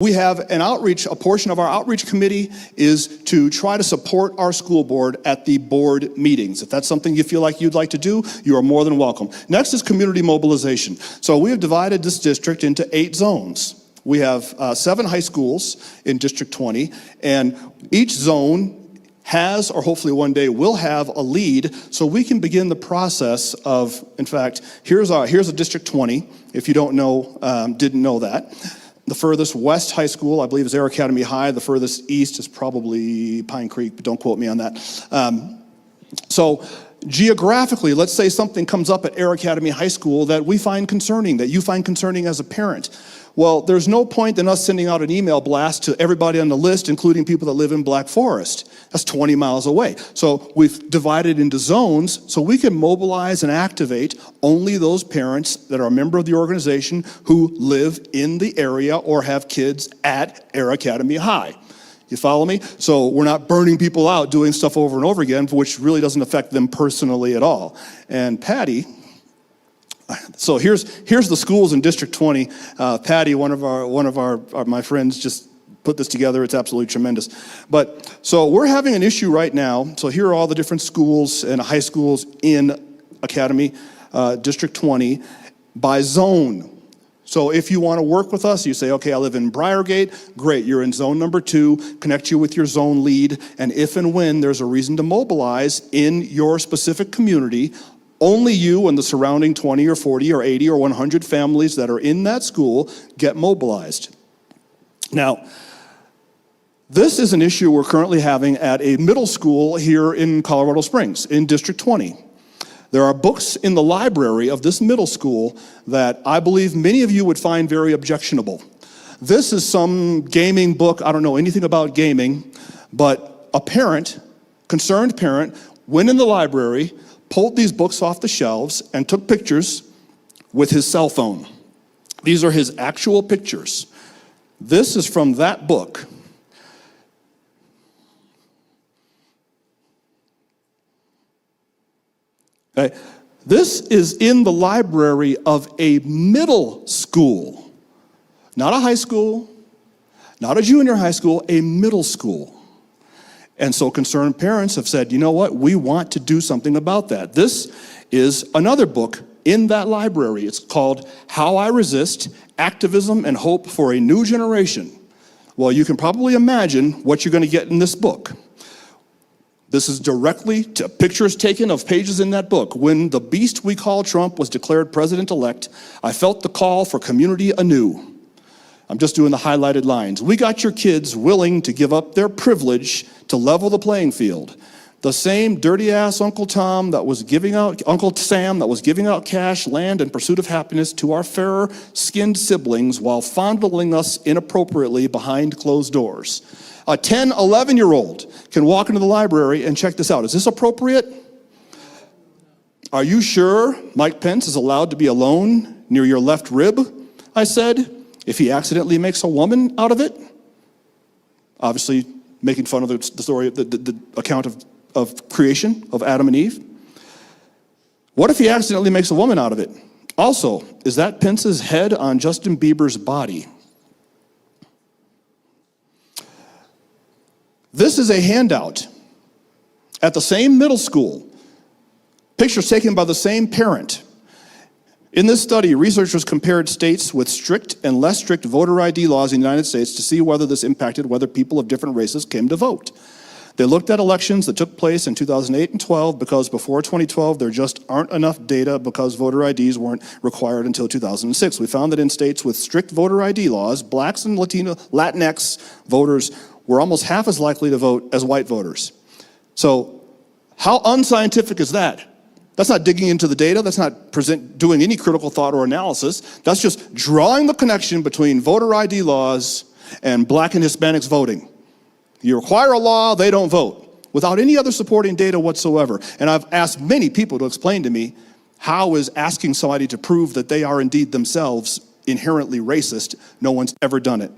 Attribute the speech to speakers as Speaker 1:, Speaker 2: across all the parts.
Speaker 1: We have an outreach, a portion of our outreach committee is to try to support our school board at the board meetings. If that's something you feel like you'd like to do, you are more than welcome. Next is community mobilization. So we have divided this district into 8 zones. We have 7 high schools in District 20, and each zone has, or hopefully one day will have, a lead, so we can begin the process of, in fact, here's a District 20, if you don't know, didn't know that. The furthest west high school, I believe, is Air Academy High. The furthest east is probably Pine Creek, but don't quote me on that. So geographically, let's say something comes up at Air Academy High School that we find concerning, that you find concerning as a parent. Well, there's no point in us sending out an email blast to everybody on the list, including people that live in Black Forest. That's 20 miles away. So we've divided into zones so we can mobilize and activate only those parents that are a member of the organization who live in the area or have kids at Air Academy High. You follow me? So we're not burning people out doing stuff over and over again, which really doesn't affect them personally at all. And Patty, so here's the schools in District 20. Patty, one of my friends, just put this together. It's absolutely tremendous. But so we're having an issue right now. So here are all the different schools and high schools in Academy, District 20, by zone. So if you want to work with us, you say, okay, I live in Briargate, great, you're in zone number 2, connect you with your zone lead, and if and when there's a reason to mobilize in your specific community, only you and the surrounding 20 or 40 or 80 or 100 families that are in that school get mobilized. Now, this is an issue we're currently having at a middle school here in Colorado Springs, in District 20. There are books in the library of this middle school that I believe many of you would find very objectionable. This is some gaming book. I don't know anything about gaming, but a parent, concerned parent, went in the library, pulled these books off the shelves, and took pictures with his cell phone. These are his actual pictures. This is from that book. Okay. This is in the library of a middle school, not a high school, not a junior high school, a middle school. And so concerned parents have said, you know what, we want to do something about that. This is another book in that library. It's called How I Resist, Activism and Hope for a New Generation. Well, you can probably imagine what you're going to get in this book. This is directly to pictures taken of pages in that book. When the beast we call Trump was declared president-elect, I felt the call for community anew. I'm just doing the highlighted lines. We got your kids willing to give up their privilege to level the playing field. The same dirty-ass Uncle Sam that was giving out cash, land, and pursuit of happiness to our fairer-skinned siblings while fondling us inappropriately behind closed doors. A 10, 11-year-old can walk into the library and check this out. Is this appropriate? Are you sure Mike Pence is allowed to be alone near your left rib? I said, if he accidentally makes a woman out of it. Obviously, making fun of the story, the account of creation of Adam and Eve. What if he accidentally makes a woman out of it? Also, is that Pence's head on Justin Bieber's body? This is a handout at the same middle school. Pictures taken by the same parent. In this study, researchers compared states with strict and less strict voter ID laws in the United States to see whether this impacted whether people of different races came to vote. They looked at elections that took place in 2008 and 12 because before 2012 there just aren't enough data because voter IDs weren't required until 2006. We found that in states with strict voter ID laws, blacks and Latinx voters were almost half as likely to vote as white voters. So how unscientific is that? That's not digging into the data. That's not doing any critical thought or analysis. That's just drawing the connection between voter ID laws and black and Hispanics voting. You require a law, they don't vote, without any other supporting data whatsoever. And I've asked many people to explain to me, how is asking somebody to prove that they are indeed themselves inherently racist? No one's ever done it.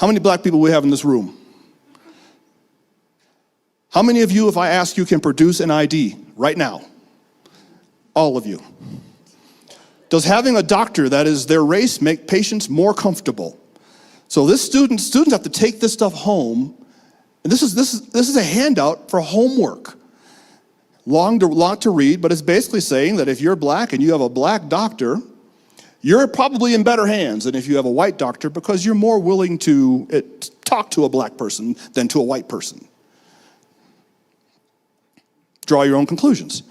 Speaker 1: How many black people we have in this room? How many of you, if I ask you, can produce an ID right now? All of you. Does having a doctor that is their race make patients more comfortable? So students have to take this stuff home, and this is a handout for homework. Long to read, but it's basically saying that if you're black and you have a black doctor, you're probably in better hands than if you have a white doctor, because you're more willing to talk to a black person than to a white person. Draw your own conclusions.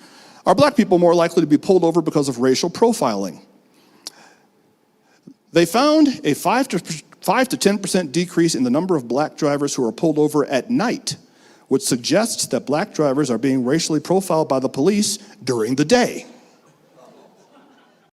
Speaker 1: Are black people more likely to be pulled over because of racial profiling? They found a 5 to 10% decrease in the number of black drivers who are pulled over at night, which suggests that black drivers are being racially profiled by the police during the day.